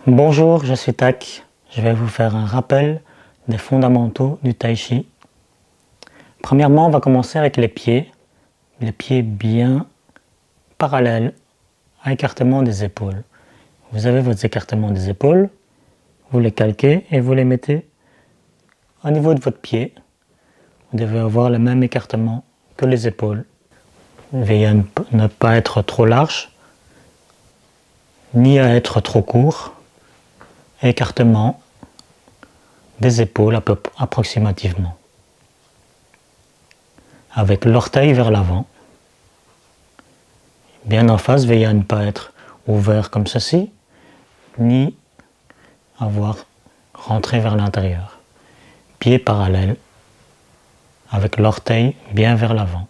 Bonjour, je suis Tak. Je vais vous faire un rappel des fondamentaux du Tai Chi. Premièrement, on va commencer avec les pieds bien parallèles à l'écartement des épaules. Vous avez vos écartements des épaules, vous les calquez et vous les mettez au niveau de votre pied. Vous devez avoir le même écartement que les épaules. Veillez à ne pas être trop large, ni à être trop court. Écartement des épaules approximativement. Avec l'orteil vers l'avant. Bien en face, veillez à ne pas être ouvert comme ceci, ni avoir rentré vers l'intérieur. Pieds parallèles, avec l'orteil bien vers l'avant.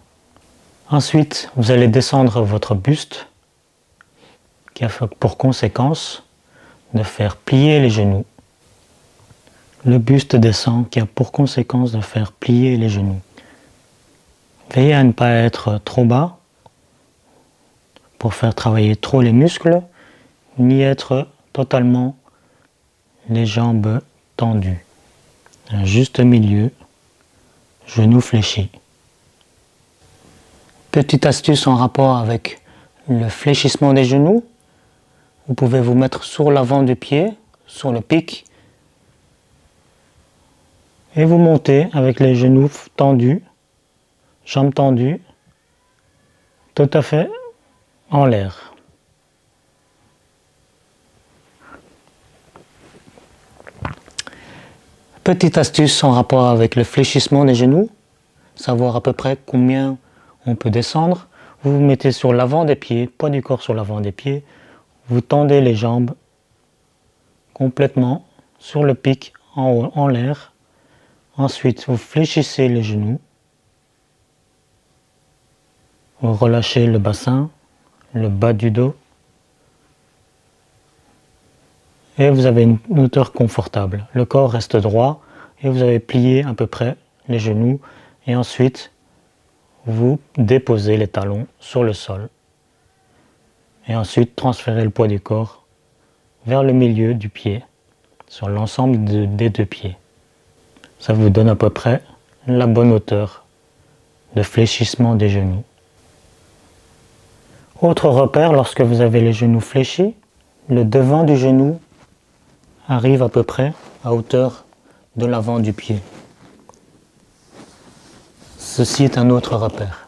Ensuite, vous allez descendre votre buste, qui a pour conséquence de faire plier les genoux. Le buste descend, qui a pour conséquence de faire plier les genoux. Veillez à ne pas être trop bas pour faire travailler trop les muscles, ni être totalement les jambes tendues. Un juste milieu, genoux fléchis. Petite astuce en rapport avec le fléchissement des genoux. Vous pouvez vous mettre sur l'avant du pied, sur le pic, et vous montez avec les genoux tendus, jambes tendues, tout à fait en l'air. Petite astuce en rapport avec le fléchissement des genoux, savoir à peu près combien on peut descendre. Vous vous mettez sur l'avant des pieds, poids du corps sur l'avant des pieds, vous tendez les jambes complètement sur le pic en haut, en l'air. Ensuite, vous fléchissez les genoux. Vous relâchez le bassin, le bas du dos. Et vous avez une hauteur confortable. Le corps reste droit et vous avez plié à peu près les genoux. Et ensuite, vous déposez les talons sur le sol. Et ensuite, transférez le poids du corps vers le milieu du pied, sur l'ensemble des deux pieds. Ça vous donne à peu près la bonne hauteur de fléchissement des genoux. Autre repère, lorsque vous avez les genoux fléchis, le devant du genou arrive à peu près à hauteur de l'avant du pied. Ceci est un autre repère.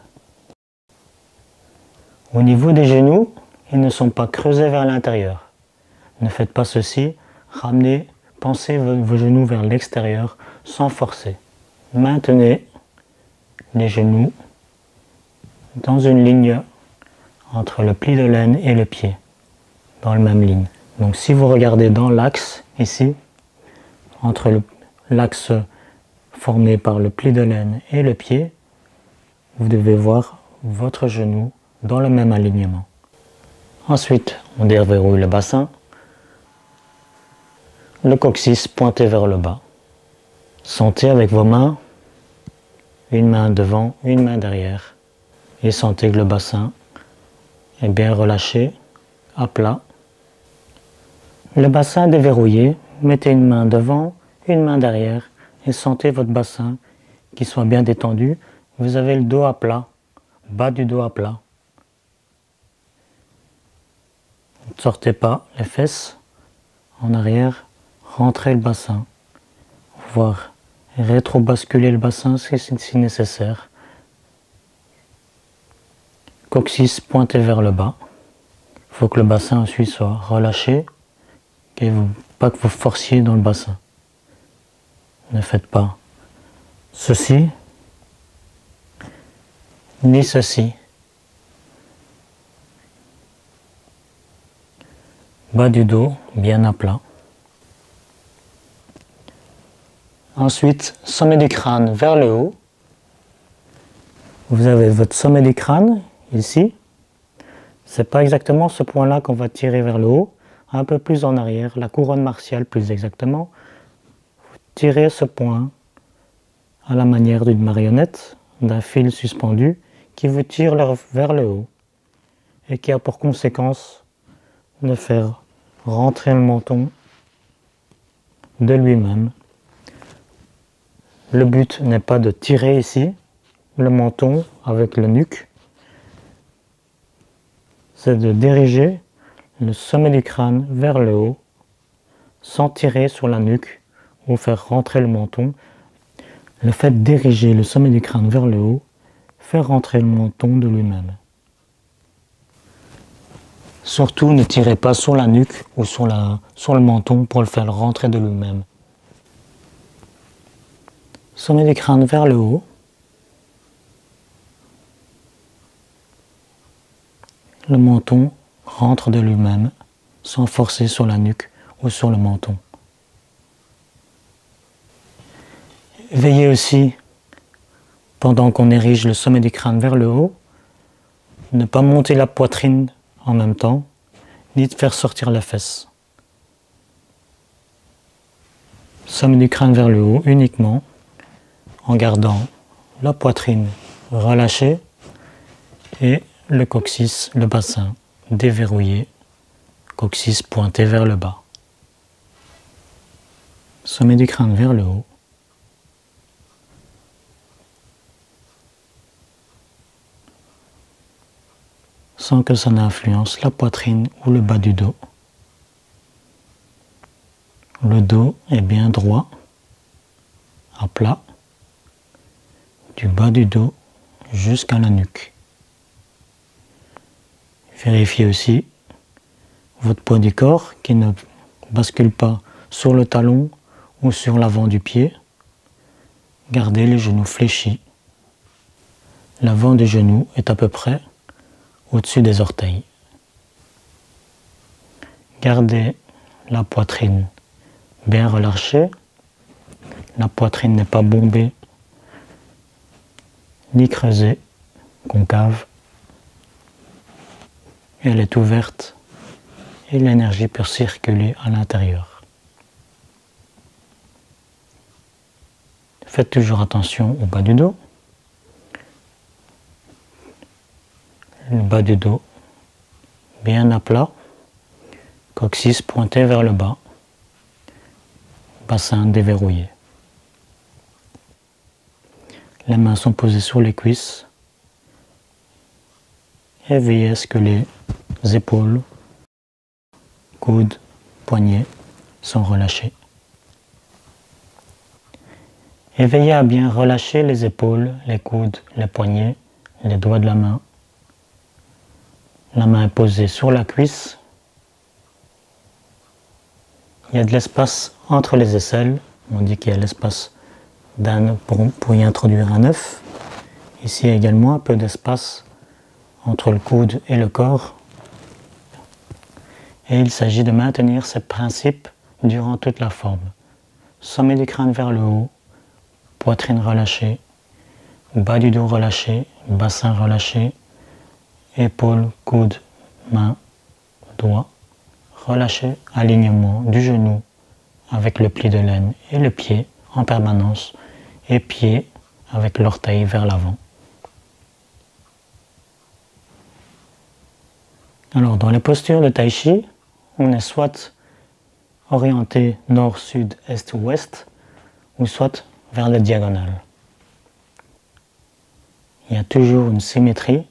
Au niveau des genoux, ils ne sont pas creusés vers l'intérieur. Ne faites pas ceci, pensez vos genoux vers l'extérieur sans forcer. Maintenez les genoux dans une ligne entre le pli de l'aine et le pied, dans la même ligne. Donc si vous regardez dans l'axe, ici, entre l'axe formé par le pli de l'aine et le pied, vous devez voir votre genou dans le même alignement. Ensuite, on déverrouille le bassin, le coccyx pointé vers le bas. Sentez avec vos mains, une main devant, une main derrière, et sentez que le bassin est bien relâché, à plat. Le bassin déverrouillé, mettez une main devant, une main derrière, et sentez votre bassin qui soit bien détendu. Vous avez le dos à plat, bas du dos à plat. Ne sortez pas les fesses en arrière, rentrez le bassin, voire rétro-basculer le bassin si nécessaire. Coccyx pointé vers le bas. Il faut que le bassin ensuite soit relâché, pas que vous forciez dans le bassin. Ne faites pas ceci, ni ceci. Bas du dos, bien à plat. Ensuite, sommet du crâne vers le haut. Vous avez votre sommet du crâne, ici. C'est pas exactement ce point-là qu'on va tirer vers le haut, un peu plus en arrière, la couronne martiale plus exactement. Vous tirez ce point à la manière d'une marionnette, d'un fil suspendu, qui vous tire vers le haut et qui a pour conséquence de faire rentrer le menton de lui-même. Le but n'est pas de tirer ici le menton avec le nuque, c'est de diriger le sommet du crâne vers le haut sans tirer sur la nuque ou faire rentrer le menton. Le fait de diriger le sommet du crâne vers le haut fait rentrer le menton de lui-même. Surtout ne tirez pas sur la nuque ou sur le menton pour le faire rentrer de lui-même. Sommet du crâne vers le haut. Le menton rentre de lui-même sans forcer sur la nuque ou sur le menton. Veillez aussi, pendant qu'on érige le sommet du crâne vers le haut, ne pas monter la poitrine en même temps, ni de faire sortir les fesses. Sommet du crâne vers le haut uniquement, en gardant la poitrine relâchée et le coccyx, le bassin déverrouillé, coccyx pointé vers le bas. Sommet du crâne vers le haut. Sans que ça n'influence la poitrine ou le bas du dos. Le dos est bien droit, à plat, du bas du dos jusqu'à la nuque. Vérifiez aussi votre poids du corps qui ne bascule pas sur le talon ou sur l'avant du pied. Gardez les genoux fléchis. L'avant du genou est à peu près au-dessus des orteils. Gardez la poitrine bien relâchée. La poitrine n'est pas bombée ni creusée, concave. Elle est ouverte et l'énergie peut circuler à l'intérieur. Faites toujours attention au bas du dos. Le bas du dos bien à plat, coccyx pointé vers le bas, bassin déverrouillé. Les mains sont posées sur les cuisses et veillez à ce que les épaules, coudes, poignets sont relâchés. Et veillez à bien relâcher les épaules, les coudes, les poignets, les doigts de la main. La main est posée sur la cuisse. Il y a de l'espace entre les aisselles. On dit qu'il y a l'espace pour y introduire un œuf. Ici également un peu d'espace entre le coude et le corps. Et il s'agit de maintenir ce principe durant toute la forme. Sommet du crâne vers le haut, poitrine relâchée, bas du dos relâché, bassin relâché, épaules, coudes, mains, doigts, relâché, alignement du genou avec le pli de laine et le pied en permanence, et pied avec l'orteil vers l'avant. Alors dans les postures de Tai Chi, on est soit orienté nord, sud, est ou ouest, ou soit vers la diagonale. Il y a toujours une symétrie,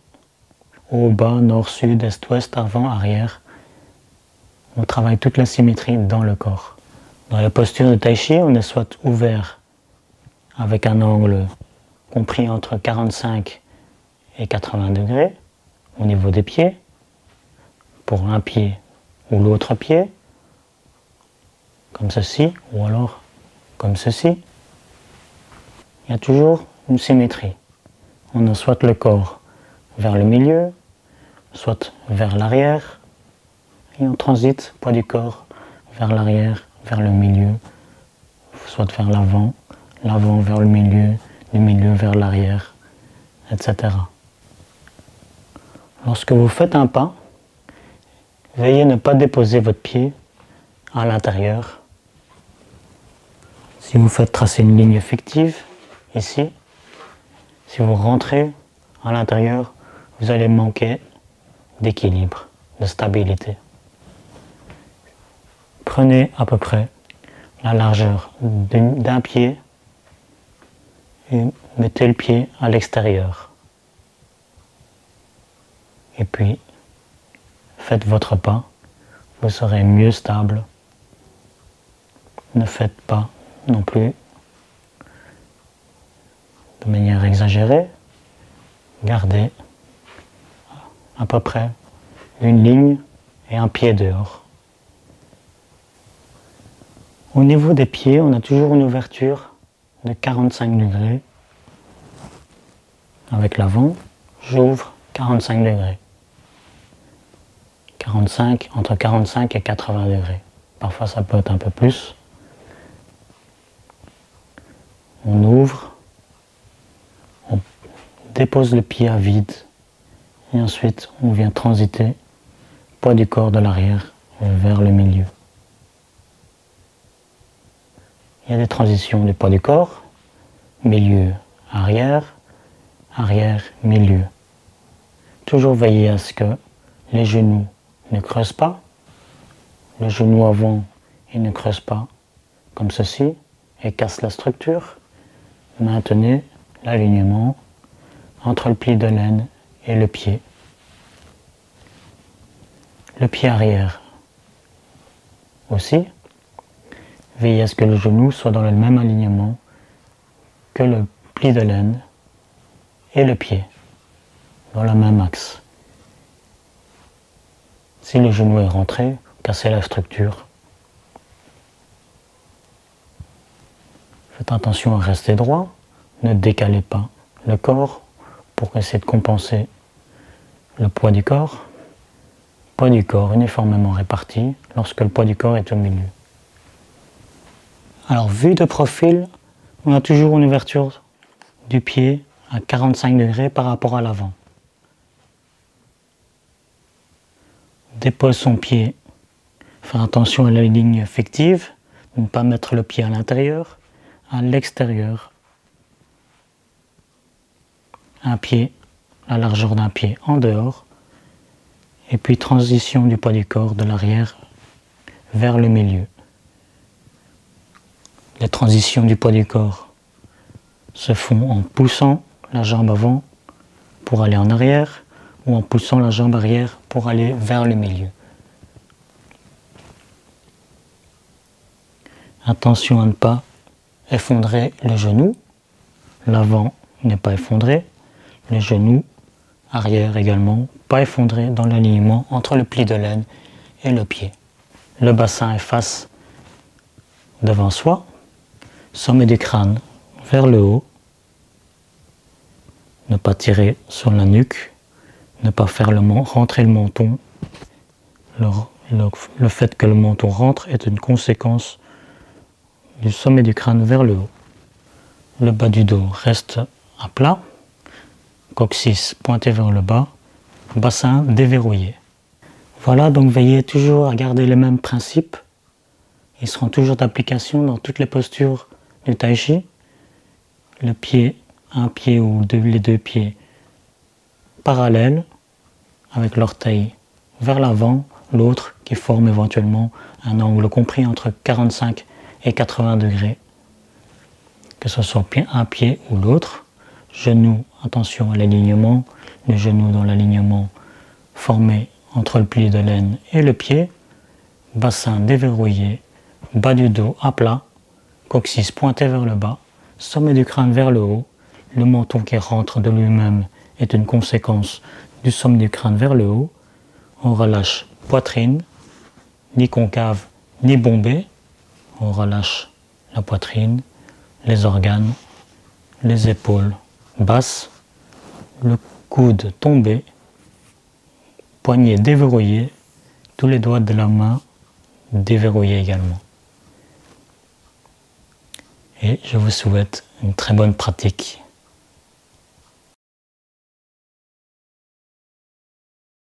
haut, bas, nord, sud, est, ouest, avant, arrière. On travaille toute la symétrie dans le corps. Dans la posture de Tai Chi, on est soit ouvert avec un angle compris entre 45 et 80 degrés au niveau des pieds, pour un pied ou l'autre pied, comme ceci, ou alors comme ceci. Il y a toujours une symétrie. On a soit le corps vers le milieu, soit vers l'arrière, et on transite poids du corps vers l'arrière, vers le milieu, soit vers l'avant, l'avant vers le milieu, du milieu vers l'arrière, etc. Lorsque vous faites un pas, veuillez ne pas déposer votre pied à l'intérieur. Si vous faites tracer une ligne fictive, ici, si vous rentrez à l'intérieur, vous allez manquer d'équilibre, de stabilité. Prenez à peu près la largeur d'un pied et mettez le pied à l'extérieur. Et puis, faites votre pas, vous serez mieux stable. Ne faites pas non plus de manière exagérée. Gardez à peu près une ligne et un pied dehors. Au niveau des pieds, on a toujours une ouverture de 45 degrés. Avec l'avant, j'ouvre 45 degrés. 45, entre 45 et 80 degrés. Parfois ça peut être un peu plus. On ouvre, on dépose le pied à vide et ensuite on vient transiter poids du corps de l'arrière vers le milieu. Il y a des transitions du poids du corps, milieu, arrière, arrière, milieu. Toujours veiller à ce que les genoux ne creusent pas, le genou avant il ne creuse pas comme ceci et casse la structure. Maintenez l'alignement entre le pli de laine et le pied. Le pied arrière aussi. Veillez à ce que le genou soit dans le même alignement que le pli de laine et le pied, dans le même axe. Si le genou est rentré, cassez la structure. Faites attention à rester droit, ne décalez pas le corps pour essayer de compenser le poids du corps. Poids du corps uniformément réparti lorsque le poids du corps est au milieu. Alors, vue de profil, on a toujours une ouverture du pied à 45 degrés par rapport à l'avant. Dépose son pied, faire attention à la ligne effective, ne pas mettre le pied à l'intérieur, à l'extérieur. Un pied, la largeur d'un pied en dehors, et puis transition du poids du corps de l'arrière vers le milieu. Les transitions du poids du corps se font en poussant la jambe avant pour aller en arrière ou en poussant la jambe arrière pour aller vers le milieu. Attention à ne pas effondrer le genou. L'avant n'est pas effondré. Le genou arrière également pas effondré dans l'alignement entre le pli de laine et le pied. Le bassin est face devant soi. Sommet du crâne vers le haut. Ne pas tirer sur la nuque. Ne pas faire rentrer le menton. Le fait que le menton rentre est une conséquence du sommet du crâne vers le haut. Le bas du dos reste à plat. Coccyx pointé vers le bas. Bassin déverrouillé. Voilà, donc veillez toujours à garder les mêmes principes. Ils seront toujours d'application dans toutes les postures du tai chi. Le pied, un pied ou les deux pieds parallèles avec l'orteil vers l'avant, l'autre qui forme éventuellement un angle compris entre 45 et 80 degrés. Que ce soit un pied ou l'autre. Genou, attention à l'alignement, le genou dans l'alignement formé entre le pli de laine et le pied. Bassin déverrouillé, bas du dos à plat, coccyx pointé vers le bas, sommet du crâne vers le haut, le menton qui rentre de lui-même est une conséquence du sommet du crâne vers le haut. On relâche poitrine, ni concave ni bombée, on relâche la poitrine, les organes, les épaules basses, le coude tombé, poignet déverrouillé, tous les doigts de la main déverrouillés également. Et je vous souhaite une très bonne pratique.